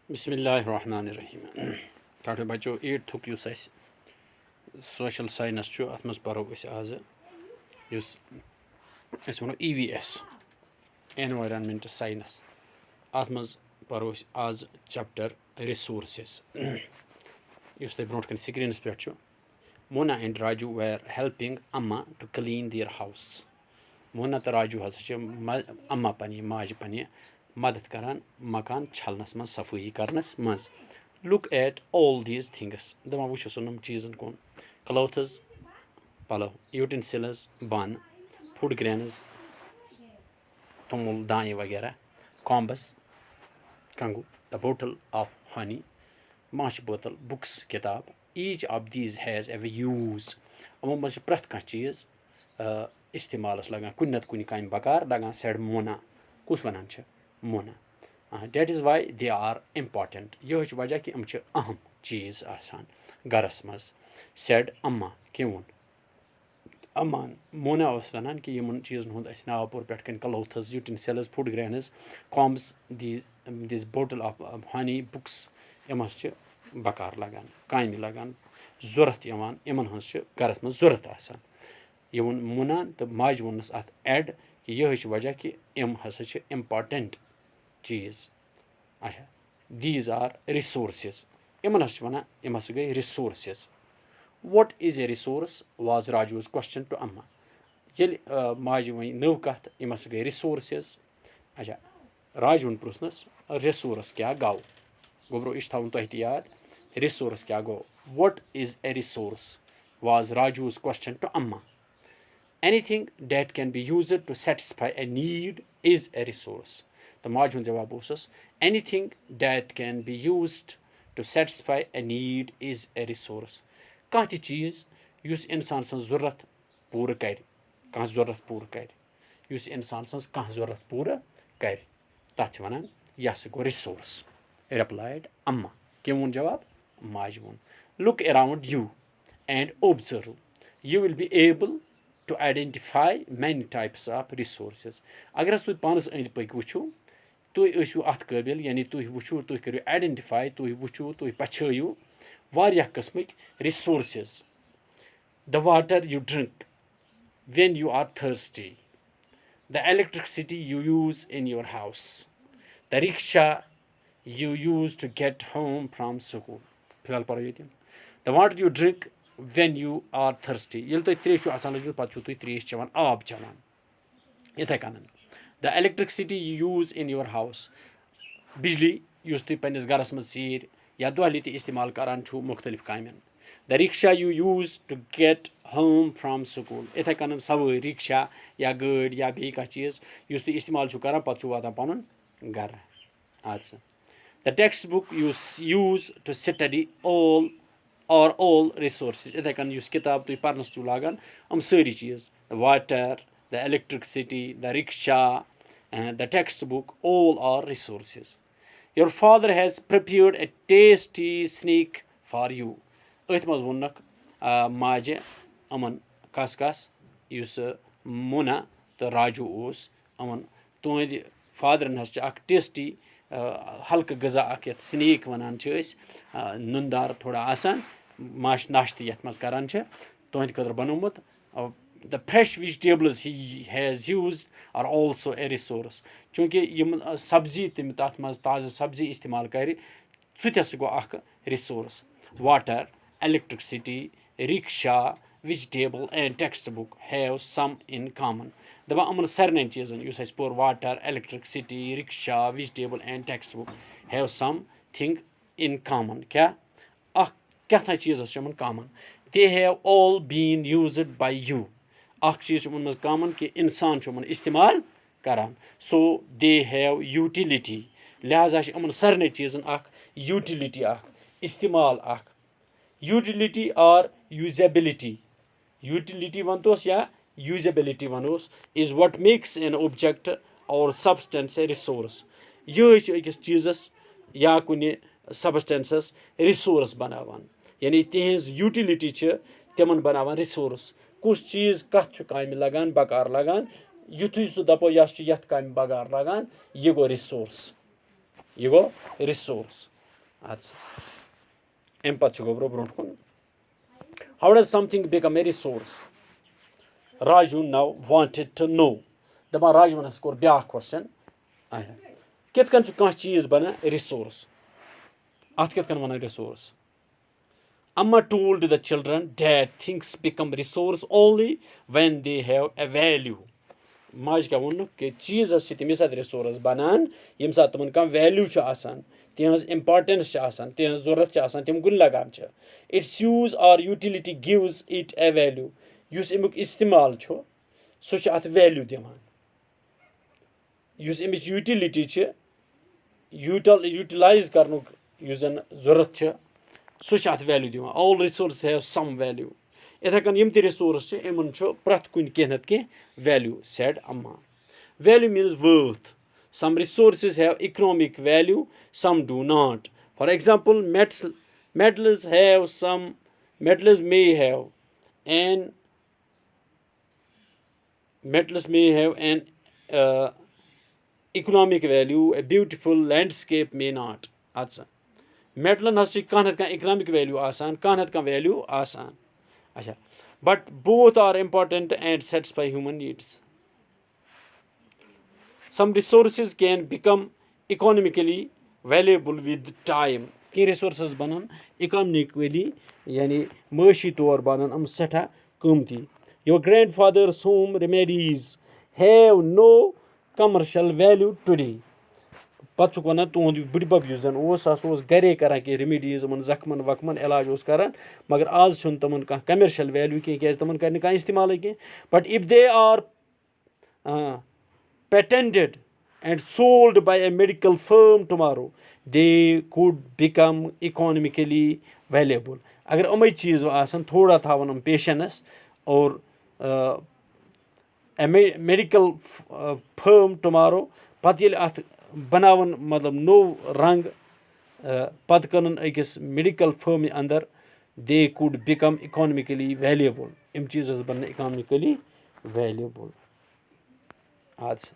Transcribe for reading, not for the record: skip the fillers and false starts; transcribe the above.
बिस्मिल्लाहिर्रहमानिर्रहीम। ठाठे बच्चों 8th use social science अत मज परो आज वो EVS एनवायरनमेंट साइंस अत मज परो आज चैप्टर रिसोर्सेस इस ब्रो स्क्रीनस पे Mona and Raju were helping Amma to clean their house. Mona तो राजू अम्मा पन माज पन मदद करान मकान छलनस मज सफाई करनस मज। Look at all these things दपान वो नुम चीज़न कुन क्लोथ्स पलो यूटेंसिल्स बन फूड ग्रेन्स तुमुल दाएँ वगैरह कॉम्बस कंगू द बोटल ऑफ हनी माश बोतल बुक्स किताब each of these has a use यमो मज प्रथ कह चीज़ इस्तेमालस लगान कुन नत कुन काम बकार लगान सेड मोना कुस वनान Mona that is why they are important यह वजह कि अहम चीज़ आसान गरस मज सेड अम्मा क्या वोन अम्मान मोना वनान कि इन चीज़न हुंद नाव पोर पे clothes utensils food grains combs this bottle of honey books यम बकार लगान काम लगान जरूरत इन गरस मज जरूरत आसान। यह वो मोना तो माज वोनस अत एड कि यह वजह कि यम हसा इम्पॉर्टेंट चीज़। अच्छा दीज आर रिसोर्सेस इन वन यम गई resources. What is a resource was Raju's question to Amma ये माज वन नव कत यम गई रिसोर्सेस। अच्छा राज वोन पृथनस रिसोर्स क्या गो गोब्रो यह थवन तुह याद रिसोर्स क्या गो। What is a resource was Raju's question to Amma. Anything that can be used to satisfy a need is a resource. तो माज हुन जवाब उस anything that can be used to satisfy a need is a resource। कह ती चीज़ use इंसान सन ज़रूरत पूरा कर कह ज़रूरत पूरा कर युस इंसान सन कह ज़रूरत पूरा कर तथ वनान यह गो रिसोर्स। रिप्लाइड अम्मा क्या वोन जवाब माज वोन look around you and observe you will be able to identify many types of resources। अगर तुम पानस अंद पक वो तुम अत काबिल यानी तुम वो तुम करो आइडेंटिफाई तुम वो तुम पछो वारिया किस्मक resources. The water you drink when you are thirsty, the electricity you use in your house, the rickshaw you use to get home from school। फिलहाल पढ़ो ये the water you drink when you are thirsty ये तुम त्रेश आसान लगे पे तुम त्रेश चवान आब चवान इथे कन। The electricity you use in your house बिजली युस तुम पन्निस गरस मज सीर या दोहली ते इस्तेमाल करान छु मुख्तलिफ कामन। The rickshaw you use to get home from school इथे कन सवारी रिक्शा या गाड़ी या बे कह चीज़ युस तुम इस्तेमाल छु करान पत्त छु वातान पनुन घर। अच्छा the text book you use to study all resources इथे कन युस किताब तुम पढ़नस छु लागान सारी चीज़ the water the electricity the rickshaw the text book all are resources। your father has prepared a tasty snack for you अथ मज वोनक माजे अमन कस कस युस मोना तो राजू ओस अमन तुंद फादरन हस टेस्टी हल्क गज़ा यथ स्नैक वनान नुनदार थोड़ा आसान माश नाश्त यथ मज करान तुंद खतर बनोमुत। The fresh vegetables he has used are also a resource चूँकि यम सब्जी तम तथ मज ताज़ा सब्जी इस्तेमाल कर सह गो अख resource. Water electricity rickshaw vegetable and text book have some in common दपान अमन सारे चीज़न युस पोर water electricity rickshaw vegetable and text book have something in common क्या क्या चीज़ common they have all been used by you अख चीज़ मज कॉमन कि इंसान इस्तेमाल करान so they have utility लिहाजा अमन सारे चीज़न अख utility अख इस्तेमाल अख utility or usability वनतोस या usability वनोस is what makes an object or substance a resource। यह अकिस चीज़स या कुन सबस्टेंसस रिसोर्स बनावान यानी तिहज यूटिलिटी तिमन बनावान रिसोर्स कुछ चीज़ कत काम लगान बकार लगान युथु सह दपो यह काम बकार लगान यह गो रिसोर्स। अमि पत्तु गो ब्रोंठ कुन how does something become a resource Raju now wanted to know दपान राजवनस कोर ब्याह क्वेश्चन कित कन कह चीज बना रिसोर्स अत कित कन वन resource Amma told the children that things become resource only when they have a value. Maj क्या वोन कि चीज़ तमी सात रिसोर्स बनान यम सात तमन कम वैल्यू आसान तिहज इम्पार्टेंस आसान तिहज जरूरत आसान तिम गुन लगान इट्स यूज और utility gives it a value युस अमुक इस्तेमाल सह अत वैल्यू दिवान युस अमिच यूटिलिटी यूटिलाइज करनुक युस जन जरूरत सह अत वैल्यू दिवान all resource have some value इथे कन यम रिसोर्स इन प्रथ कुन कह नत कह वैल्यू सेड अम्मा value means worth some resources have economic value some do not for example metals may have an economic value, a beautiful landscape may not. अच्छा मेटलन हज कह इकोनॉमिक वैल्यू आसान कह वैल्यू आसान अच्छा but both are important and satisfy human needs some resources can become economically valuable with time कह resources बनान economically यानी माशी तौर बनान हम सठा कीमती your grandfather's home remedies have no commercial value today पत् वन तुंद बुढ़ब जन गरे कर रेमेडीज जख्मन वख्मन इलाज कर मगर आज तमन कह कमर्शियल वैल्यू क्या तमन कर कह इस्तेमाल कह but if they are patented and sold by a medical firm tomorrow they could become economically valuable अगर अमे चीज़ आसन थोड़ा थावन हम पेशेंस और मेडिकल फर्म टुमारो पत ये अत बनावन मतलब नो रंग पत कन अकिस मेडिकल फर्म अंदर they could become economically valuable यम चीज़ बन इकोनॉमिकली वैल्यूएबल आज